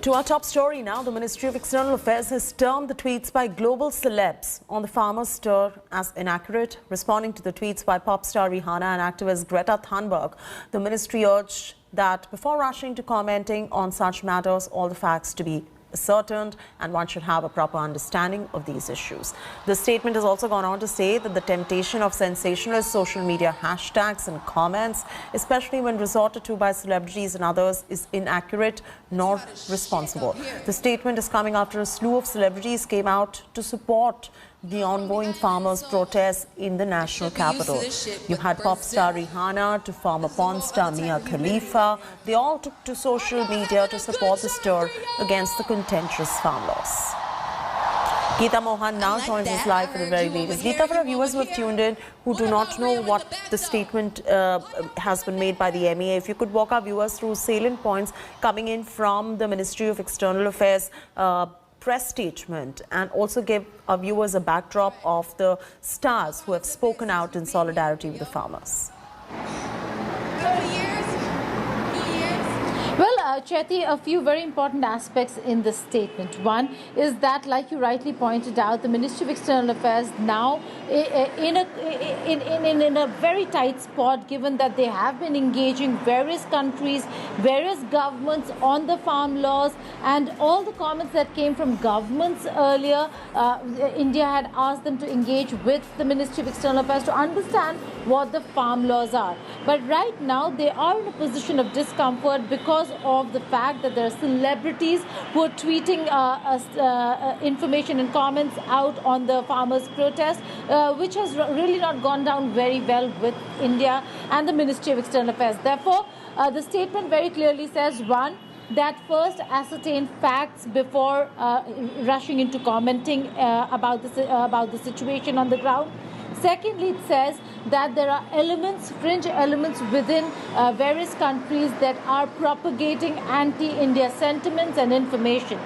To our top story now, the Ministry of External Affairs has termed the tweets by global celebs on the farmers' stir as inaccurate. Responding to the tweets by pop star Rihanna and activist Greta Thunberg, the ministry urged that before rushing to commenting on such matters, all the facts to be ascertained and one should have a proper understanding of these issues. The statement has also gone on to say that the temptation of sensationalist social media hashtags and comments, especially when resorted to by celebrities and others, is inaccurate nor responsible. The statement is coming after a slew of celebrities came out to support the ongoing farmers' protests in the national capital. You had pop star Rihanna to former porn star Mia Khalifa. They all took to social media to support the stir against the contentious farm laws. Geeta Mohan now joins us live for the very latest. Geeta, for our viewers who have tuned in, who do not know what the statement has been made by the MEA, if you could walk our viewers through salient points coming in from the Ministry of External Affairs press statement, and also give our viewers a backdrop of the stars who have spoken out in solidarity with the farmers. Well, Chaiti, a few very important aspects in this statement. One is that, like you rightly pointed out, the Ministry of External Affairs now in a very tight spot, given that they have been engaging various countries, various governments on the farm laws, and all the comments that came from governments earlier. India had asked them to engage with the Ministry of External Affairs to understand what the farm laws are. But right now, they are in a position of discomfort because of the fact that there are celebrities who are tweeting information and comments out on the farmers' protest, which has really not gone down very well with India and the Ministry of External Affairs. Therefore, the statement very clearly says, one, that first ascertain facts before rushing into commenting about the situation on the ground. Secondly, it says that there are elements, fringe elements within various countries that are propagating anti-India sentiments and information.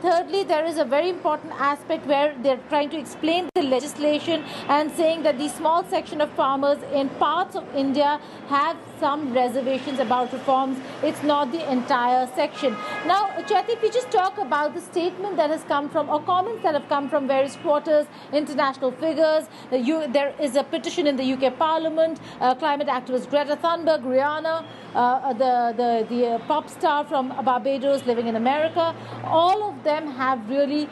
Thirdly, there is a very important aspect where they're trying to explain the legislation and saying that the small section of farmers in parts of India have some reservations about reforms. It's not the entire section. Now, Chaiti, if we just talk about the statement that has come from, or comments that have come from various quarters, international figures, there is a petition in the UK Parliament, climate activist Greta Thunberg, Rihanna, the pop star from Barbados living in America. All of them have really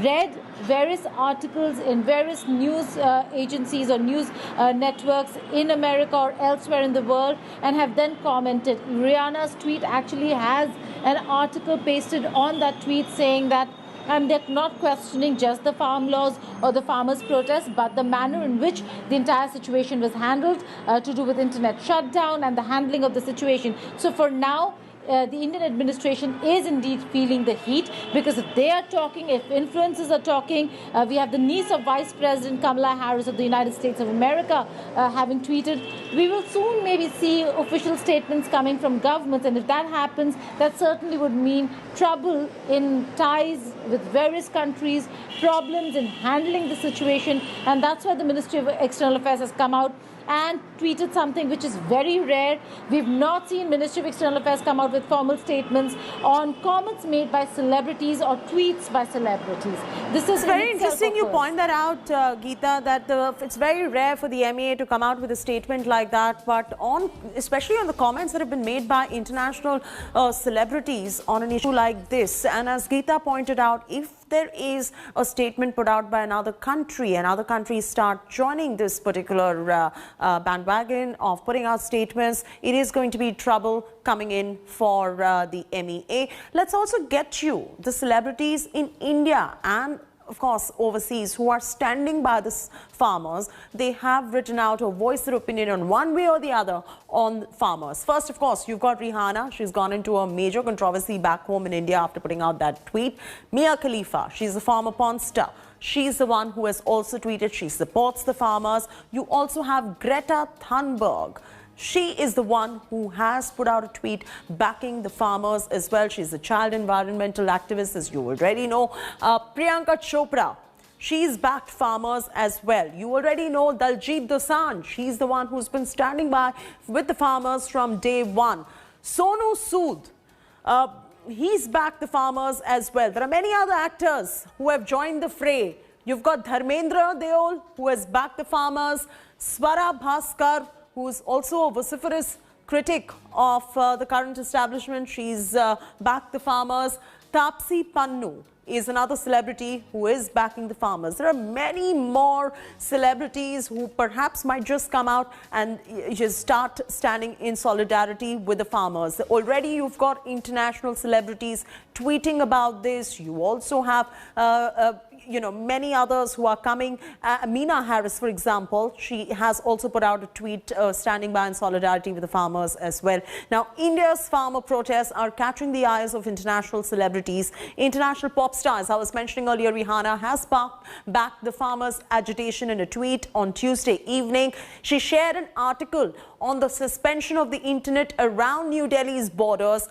read various articles in various news agencies or news networks in America or elsewhere in the world and have then commented. Rihanna's tweet actually has an article pasted on that tweet saying that they're not questioning just the farm laws or the farmers' protests, but the manner in which the entire situation was handled to do with internet shutdown and the handling of the situation. So for now, the Indian administration is indeed feeling the heat, because if they are talking, if influencers are talking, we have the niece of Vice President Kamala Harris of the United States of America having tweeted. We will soon maybe see official statements coming from governments, and if that happens, that certainly would mean trouble in ties with various countries, problems in handling the situation, and that's why the Ministry of External Affairs has come out and tweeted something which is very rare. We've not seen Ministry of External Affairs come out with formal statements on comments made by celebrities or tweets by celebrities. This is very interesting you point that out, Geeta, that it's very rare for the MEA to come out with a statement like that, but especially on the comments that have been made by international celebrities on an issue like this. And as Geeta pointed out, if there is a statement put out by another country and other countries start joining this particular bandwagon of putting out statements, it is going to be trouble coming in for the MEA. Let's also get you the celebrities in India and of course overseas who are standing by the farmers. They have written out or voiced their opinion on one way or the other on farmers. First, of course, you've got Rihanna. She's gone into a major controversy back home in India after putting out that tweet. Mia Khalifa, she's a former porn star. She's the one who has also tweeted she supports the farmers. You also have Greta Thunberg. She is the one who has put out a tweet backing the farmers as well. She's a child environmental activist, as you already know. Priyanka Chopra, she's backed farmers as well. You already know Daljit Dosanjh. She's the one who's been standing by with the farmers from day one. Sonu Sood, he's backed the farmers as well. There are many other actors who have joined the fray. You've got Dharmendra Deol, who has backed the farmers. Swara Bhaskar, who is also a vociferous critic of the current establishment. She's backed the farmers. Taapsee Pannu is another celebrity who is backing the farmers. There are many more celebrities who perhaps might just come out and just start standing in solidarity with the farmers. Already you've got international celebrities tweeting about this. You also have many others who are coming. Meena Harris, for example, she has also put out a tweet standing by in solidarity with the farmers as well. Now, India's farmer protests are catching the eyes of international celebrities. International pop stars, I was mentioning earlier, Rihanna has backed the farmers' agitation in a tweet on Tuesday evening. She shared an article on the suspension of the internet around New Delhi's borders.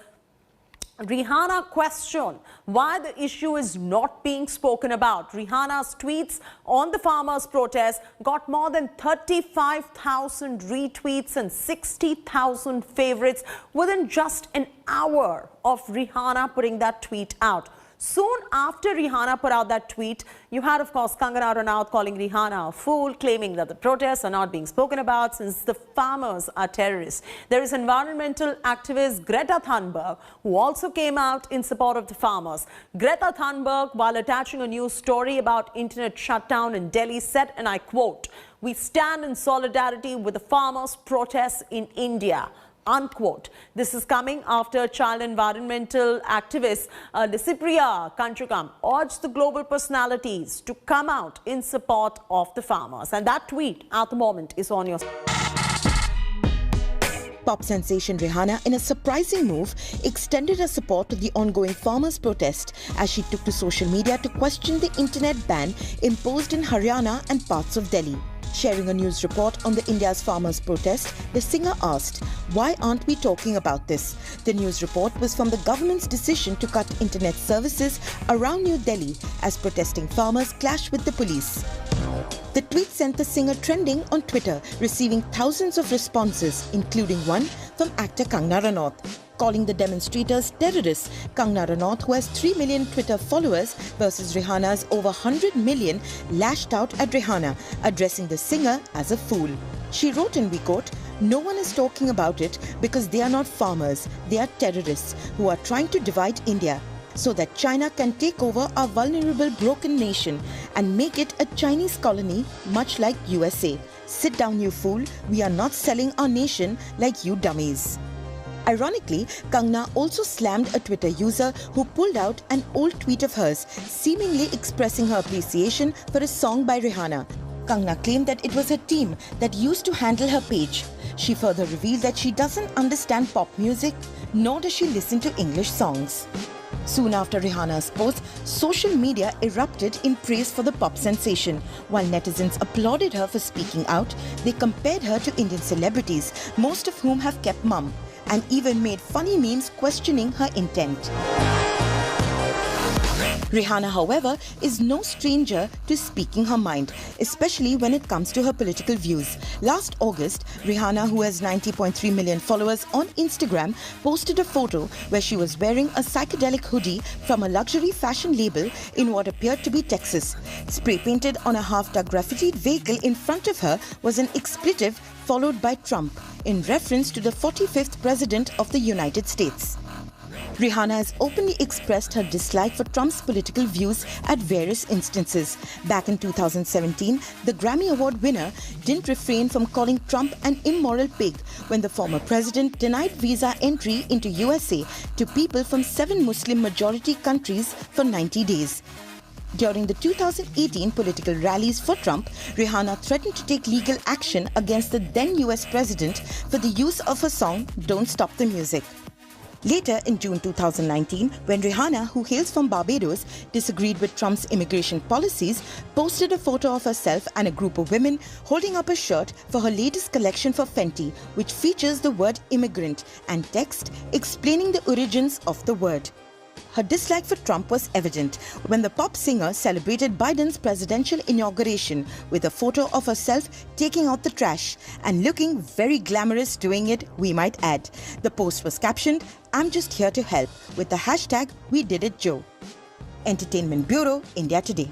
Rihanna questioned why the issue is not being spoken about. Rihanna's tweets on the farmers' protest got more than 35,000 retweets and 60,000 favorites within just an hour of Rihanna putting that tweet out. Soon after Rihanna put out that tweet, you had, of course, Kangana Ranaut calling Rihanna a fool, claiming that the protests are not being spoken about since the farmers are terrorists. There is environmental activist Greta Thunberg, who also came out in support of the farmers. Greta Thunberg, while attaching a news story about internet shutdown in Delhi, said, and I quote, "We stand in solidarity with the farmers' protests in India." Unquote. This is coming after child environmental activist Lisipriya Kanchukam urged the global personalities to come out in support of the farmers. And that tweet at the moment is on your... Pop sensation Rihanna, in a surprising move, extended her support to the ongoing farmers' protest as she took to social media to question the internet ban imposed in Haryana and parts of Delhi. Sharing a news report on the India's farmers' protest, the singer asked, "Why aren't we talking about this?" The news report was from the government's decision to cut internet services around New Delhi as protesting farmers clashed with the police. The tweet sent the singer trending on Twitter, receiving thousands of responses, including one from actor Kangana Ranaut. Calling the demonstrators terrorists, Kangana Ranaut, who has 3 million Twitter followers versus Rihanna's over 100 million, lashed out at Rihanna, addressing the singer as a fool. She wrote, and we quote, "No one is talking about it because they are not farmers, they are terrorists who are trying to divide India so that China can take over our vulnerable, broken nation and make it a Chinese colony, much like USA. Sit down, you fool. We are not selling our nation like you dummies." Ironically, Kangana also slammed a Twitter user who pulled out an old tweet of hers, seemingly expressing her appreciation for a song by Rihanna. Kangana claimed that it was her team that used to handle her page. She further revealed that she doesn't understand pop music, nor does she listen to English songs. Soon after Rihanna's post, social media erupted in praise for the pop sensation. While netizens applauded her for speaking out, they compared her to Indian celebrities, most of whom have kept mum, and even made funny memes questioning her intent. Rihanna, however, is no stranger to speaking her mind, especially when it comes to her political views. Last August, Rihanna, who has 90.3 million followers on Instagram, posted a photo where she was wearing a psychedelic hoodie from a luxury fashion label in what appeared to be Texas. Spray painted on a half-dark graffitied vehicle in front of her was an expletive followed by Trump, in reference to the 45th President of the United States. Rihanna has openly expressed her dislike for Trump's political views at various instances. Back in 2017, the Grammy Award winner didn't refrain from calling Trump an immoral pig when the former president denied visa entry into USA to people from 7 Muslim-majority countries for 90 days. During the 2018 political rallies for Trump, Rihanna threatened to take legal action against the then US president for the use of her song "Don't Stop the Music." Later, in June 2019, when Rihanna, who hails from Barbados, disagreed with Trump's immigration policies, posted a photo of herself and a group of women holding up a shirt for her latest collection for Fenty, which features the word immigrant and text explaining the origins of the word. Her dislike for Trump was evident when the pop singer celebrated Biden's presidential inauguration with a photo of herself taking out the trash and looking very glamorous doing it, we might add. The post was captioned, I'm just here to help with the hashtag #WeDidItJoe. Entertainment Bureau, India Today.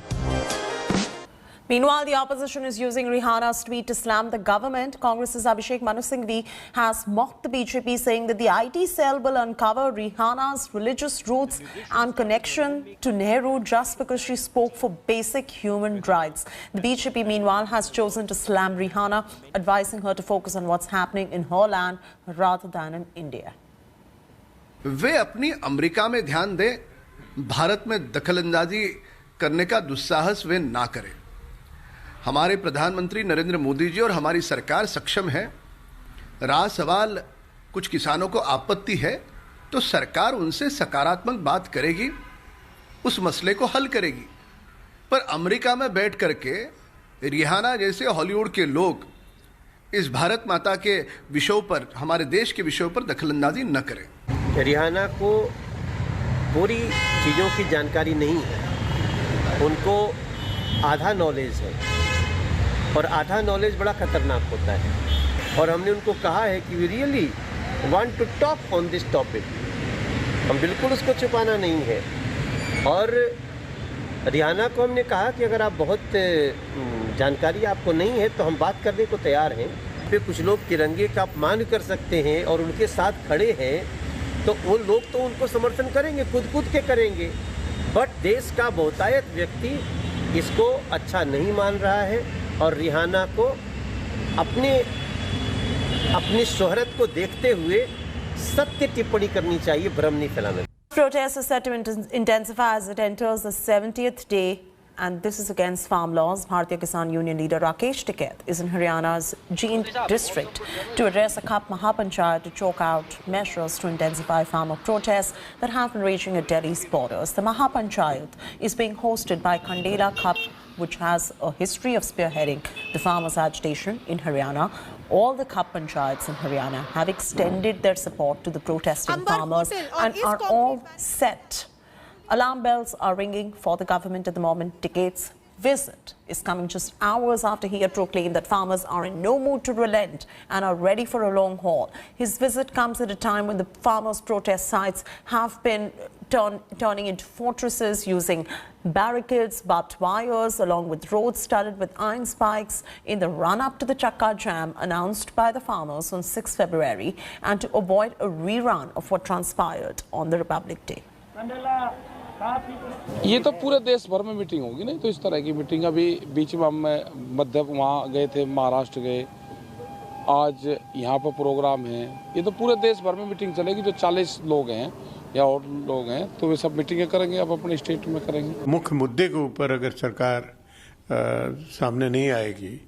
Meanwhile, the opposition is using Rihanna's tweet to slam the government. Congress's Abhishek Manu Singhvi has mocked the BJP, saying that the IT cell will uncover Rihanna's religious roots and connection to Nehru just because she spoke for basic human rights. The BJP, meanwhile, has chosen to slam Rihanna, advising her to focus on what's happening in her land rather than in India. वे अपनी America में ध्यान दें, भारत में दखलंदाजी करने का दुस्साहस वे ना करें। हमारे प्रधानमंत्री नरेंद्र मोदी जी और हमारी सरकार सक्षम है। रहा सवाल कुछ किसानों को आपत्ति है तो सरकार उनसे सकारात्मक बात करेगी, उस मसले को हल करेगी। पर अमेरिका में बैठ करके रिहाना जैसे हॉलीवुड के लोग इस भारत माता के विषयों पर, हमारे देश के विषयों पर दखलंदाजी न करें। रिहाना को पूरी चीज़ों की जानकारी नहीं है, उनको आधा नॉलेज है और आधा नॉलेज बड़ा खतरनाक होता है। और हमने उनको कहा है कि we really want to talk on this topic, हम बिल्कुल उसको छुपाना नहीं है। और रिहाना को हमने कहा कि अगर आप बहुत जानकारी आपको नहीं है तो हम बात करने को तैयार हैं। फिर कुछ लोग तिरंगे का अपमान कर सकते हैं और उनके साथ खड़े हैं तो वो लोग तो उनको समर्थन करेंगे, कूद के करेंगे। बट देश का बहुतायत व्यक्ति इसको अच्छा नहीं मान रहा है और रिहाना को अपनी शोहरत को देखते हुए सत्य टिप्पणी करनी चाहिए, भ्रम नहीं फैलाना। Protests are set to intensify as it enters the 70th day, and this is against farm laws. Bharatiya Kisan Union leader Rakesh Tikait is in Haryana's Jeend district to address a Kap Mahapanchayat to chalk out measures to intensify farmer protests that have been raging at Delhi's borders. The Mahapanchayat is being hosted by Khandela Kap, which has a history of spearheading the farmers' agitation in Haryana. All the Kap Panchayats in Haryana have extended their support to the protesting farmers and are all set. Alarm bells are ringing for the government at the moment. Tikait's visit is coming just hours after he had proclaimed that farmers are in no mood to relent and are ready for a long haul. His visit comes at a time when the farmers' protest sites have been turning into fortresses, using barricades, barbed wires, along with roads studded with iron spikes in the run-up to the Chakka Jam announced by the farmers on 6 February, and to avoid a rerun of what transpired on the Republic Day. ये तो पूरे देश भर में meeting होगी नहीं, तो इस तरह की मीटिंग अभी बीच में हम मध्य वहाँ गए थे, महाराष्ट्र गए, आज यहाँ पर प्रोग्राम है। ये तो पूरे देश भर में मीटिंग चलेगी। जो 40 लोग हैं या और लोग हैं तो वे सब मीटिंगें करेंगे, अब अपने स्टेट में करेंगे। मुख्य मुद्दे के ऊपर अगर सरकार सामने नहीं आएगी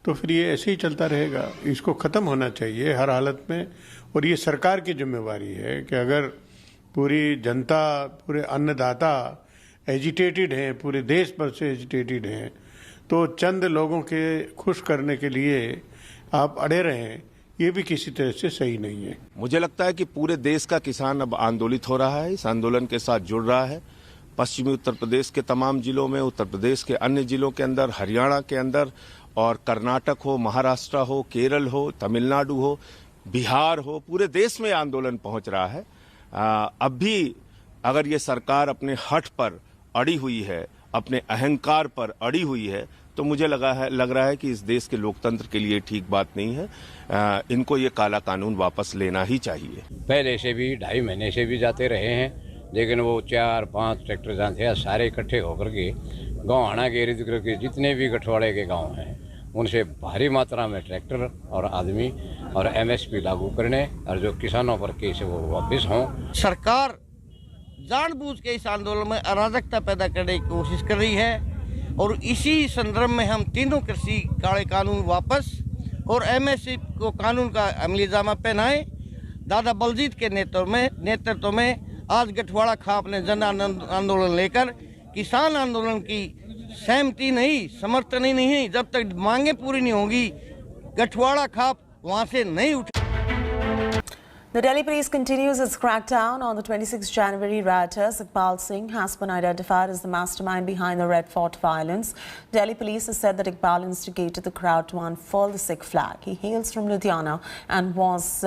तो फिर ये ऐसे ही चलता रहेगा। इसको ख़त्म होना चाहिए हर हालत में, और ये सरकार की जिम्मेवारी है कि अगर पूरी जनता, पूरे अन्नदाता एजिटेटेड हैं, पूरे देश भर से एजिटेटेड हैं, तो चंद लोगों के खुश करने के लिए आप अड़े रहें, ये भी किसी तरह से सही नहीं है। मुझे लगता है कि पूरे देश का किसान अब आंदोलित हो रहा है, इस आंदोलन के साथ जुड़ रहा है। पश्चिमी उत्तर प्रदेश के तमाम जिलों में, उत्तर प्रदेश के अन्य जिलों के अंदर, हरियाणा के अंदर, और कर्नाटक हो, महाराष्ट्र हो, केरल हो, तमिलनाडु हो, बिहार हो, पूरे देश में आंदोलन पहुंच रहा है। अब भी अगर ये सरकार अपने हठ पर अड़ी हुई है, अपने अहंकार पर अड़ी हुई है, तो मुझे लग रहा है कि इस देश के लोकतंत्र के लिए ठीक बात नहीं है। इनको ये काला कानून वापस लेना ही चाहिए। पहले से भी 2.5 महीने से भी जाते रहे हैं, लेकिन वो 4-5 ट्रैक्टर जहाँ थे सारे इकट्ठे होकर के गौहाना के इर्द गिर्द के जितने भी गठवाड़े के गांव हैं उनसे भारी मात्रा में ट्रैक्टर और आदमी और MSP लागू करने और जो किसानों पर केस वो वापस हों। सरकार जानबूझ के इस आंदोलन में अराजकता पैदा करने की कोशिश कर रही है और इसी संदर्भ में हम तीनों कृषि काले कानून वापस और MSP को कानून का अमलीजामा पहनाएं। दादा बलजीत के नेतृत्व में आज गठवाड़ा खाप ने जन आंदोलन लेकर किसान आंदोलन की सहमति नहीं, समर्थन ही नहीं, जब तक मांगे पूरी नहीं होगी गठवाड़ा खाप वहां से नहीं उठे। The Delhi police continues its crackdown on the 26 January rioters. Iqbal Singh has been identified as the mastermind behind the Red Fort violence. Delhi police has said that Iqbal instigated the crowd to unfurl the Sikh flag. He hails from Ludhiana and was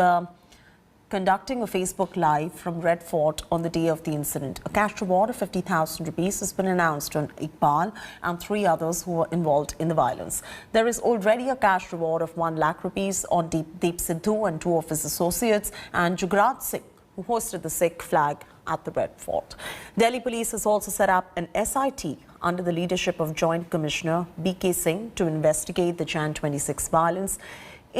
conducting a Facebook Live from Red Fort on the day of the incident. A cash reward of 50,000 rupees has been announced on Iqbal and 3 others who were involved in the violence. There is already a cash reward of 1 lakh rupees on Deep Sidhu and 2 of his associates and Jugraj Singh, who hosted the Sikh flag at the Red Fort. Delhi Police has also set up an SIT under the leadership of Joint Commissioner BK Singh to investigate the Jan 26 violence.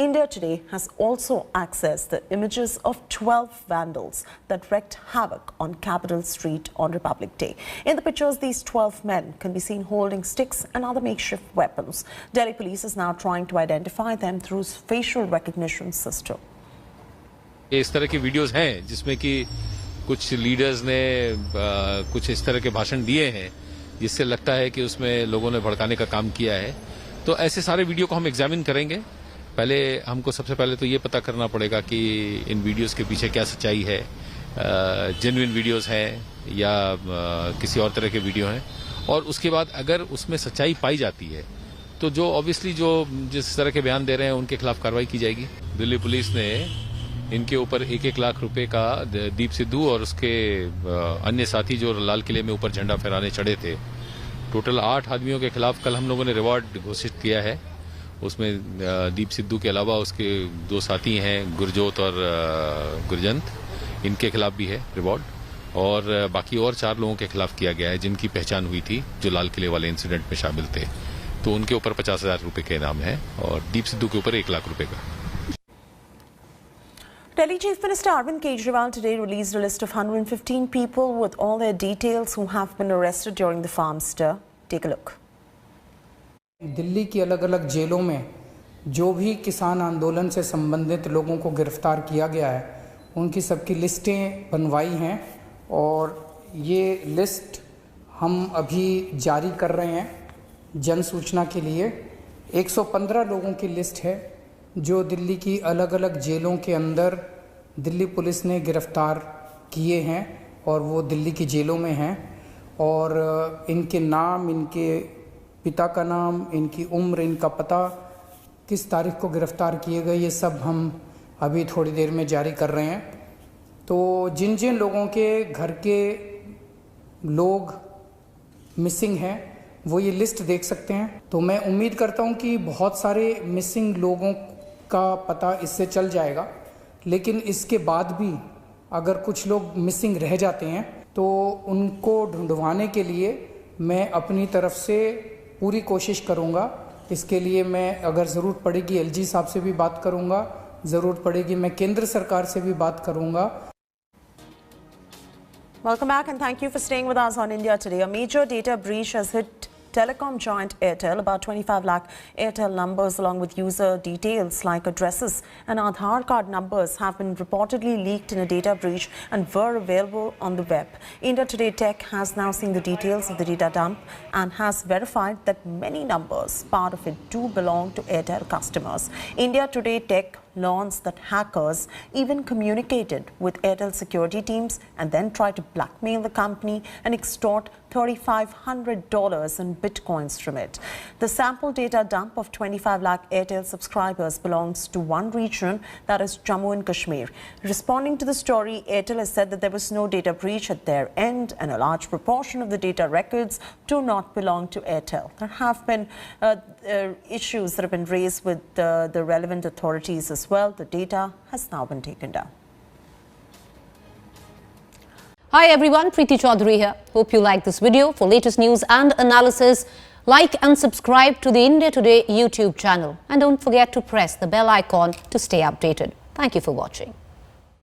India Today has also accessed the images of 12 vandals that wreaked havoc on Capitol Street on Republic Day. In the pictures, these 12 men can be seen holding sticks and other makeshift weapons. Delhi Police is now trying to identify them through facial recognition system. इस तरह की videos हैं जिसमें कि कुछ leaders ने कुछ इस तरह के भाषण दिए हैं जिससे लगता है कि उसमें लोगों ने भड़काने का काम किया है। तो ऐसे सारे वीडियो को हम एग्जामिन करेंगे। पहले हमको सबसे पहले तो ये पता करना पड़ेगा कि इन वीडियोस के पीछे क्या सच्चाई है, जेन्युइन वीडियोस हैं या किसी और तरह के वीडियो हैं, और उसके बाद अगर उसमें सच्चाई पाई जाती है तो जो ऑब्वियसली जो जिस तरह के बयान दे रहे हैं उनके खिलाफ कार्रवाई की जाएगी। दिल्ली पुलिस ने इनके ऊपर 1-1 लाख रुपए का दीप सिद्धू और उसके अन्य साथी जो लाल किले में ऊपर झंडा फहराने चढ़े थे, टोटल 8 आदमियों के खिलाफ कल हम लोगों ने रिवॉर्ड घोषित किया है। उसमें दीप सिद्धू के अलावा उसके 2 साथी हैं, गुरजोत और गुरजंत, इनके खिलाफ भी है रिवॉर्ड, और बाकी और 4 लोगों के खिलाफ किया गया है जिनकी पहचान हुई थी जो लाल किले वाले इंसिडेंट में शामिल थे। तो उनके ऊपर 50,000 रुपए के इनाम है और दीप सिद्धू के ऊपर 1 लाख रुपए का। Delhi Chief Minister Arvind Kejriwal today released a list of 115 people with all their details who have been arrested during the farm stir. Take a look. Delhi की अलग अलग जेलों में जो भी किसान आंदोलन से संबंधित लोगों को गिरफ्तार किया गया है उनकी सबकी लिस्टें बनवाई हैं और ये लिस्ट हम अभी जारी कर रहे हैं जन सूचना के लिए। 115 लोगों की लिस्ट है जो दिल्ली की अलग अलग जेलों के अंदर दिल्ली पुलिस ने गिरफ्तार किए हैं और वो दिल्ली की जेलों में हैं, और इनके नाम, इनके पिता का नाम, इनकी उम्र, इनका पता, किस तारीख को गिरफ्तार किए गए, ये सब हम अभी थोड़ी देर में जारी कर रहे हैं। तो जिन जिन लोगों के घर के लोग मिसिंग हैं वो ये लिस्ट देख सकते हैं। तो मैं उम्मीद करता हूँ कि बहुत सारे मिसिंग लोगों का पता इससे चल जाएगा, लेकिन इसके बाद भी अगर कुछ लोग मिसिंग रह जाते हैं तो उनको ढूंढवाने के लिए मैं अपनी तरफ से पूरी कोशिश करूँगा। इसके लिए मैं अगर ज़रूरत पड़ेगी एलजी साहब से भी बात करूँगा, ज़रूरत पड़ेगी मैं केंद्र सरकार से भी बात करूँगा। Welcome back and thank you for staying with us on India Today. A major data breach has hit telecom giant Airtel. About 25 lakh Airtel numbers along with user details like addresses and Aadhaar card numbers have been reportedly leaked in a data breach and were available on the web. India Today Tech has now seen the details of the data dump and has verified that many numbers, part of it, do belong to Airtel customers. India Today Tech learns that hackers even communicated with Airtel security teams and then tried to blackmail the company and extort $3,500 in bitcoins from it. The sample data dump of 25 lakh Airtel subscribers belongs to one region, that is Jammu and Kashmir. Responding to the story, Airtel has said that there was no data breach at their end and a large proportion of the data records do not belong to Airtel. There have been issues that have been raised with the relevant authorities as well. The data has now been taken down. Hi everyone, Preeti Chaudhary here. Hope you like this video. For latest news and analysis, like and subscribe to the India Today YouTube channel. And don't forget to press the bell icon to stay updated. Thank you for watching.